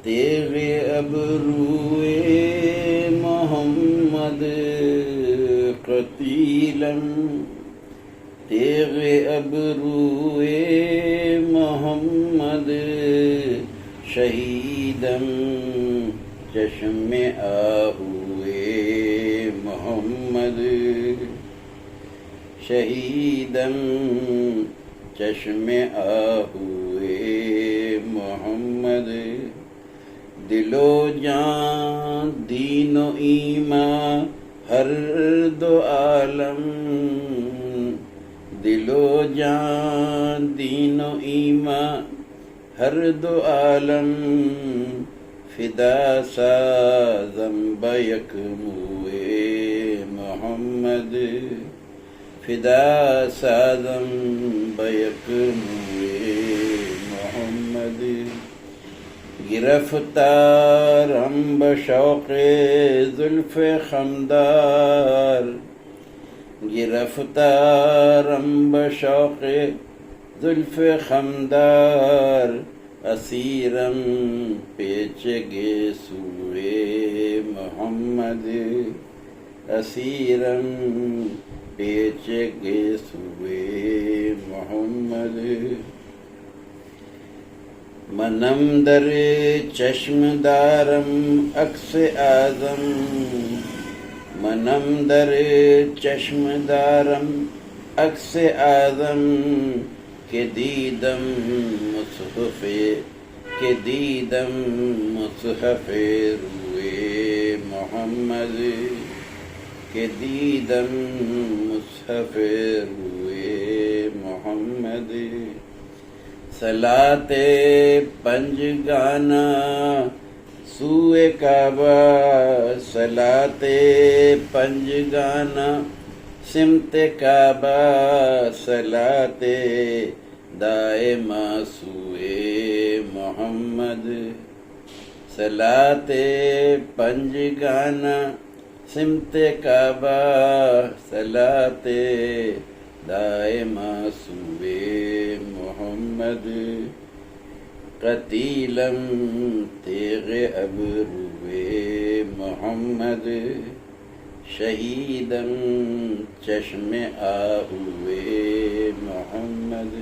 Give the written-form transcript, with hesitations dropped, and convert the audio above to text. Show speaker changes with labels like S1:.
S1: تیغ ابروئے محمد قتیلاً، تیغ ابروئے محمد شہیداً، چشم آہوئے محمد شہیداً، چشم آہوئے محمد، دل و جان دین و ایمان ہر دو عالم، دل و جان دین و ایمان ہر دو عالم، فدا سازم بیک موئے محمد، فدا سازم بیک موئے محمد، گرفتارم بشوق زلف خمدار، گرفتارم بشوق زلف خمدار، اسیرم پیچ گیسوئے محمد، اسیرم پیچ گیسوئے محمد، منم در چشم دارم عکس اعظم، منم در چشم دارم عکس اعظم، کہ دیدم مصحف، کہ دیدم مصحف روئے محمد، کہ دیدم مصحف روئے محمد، صلاۃ پنج گانا سوئے کعبہ، صلاۃ پنج گانا سمت کعبہ، صلاۃ دائمہ سوئے محمد، صلاۃ پنج گانا سمت کعبہ، صلاۃ دائمہ سوئے محمد، قتیلاً تیغ ابروئے محمد شہیداً، چشم آہوئے محمد۔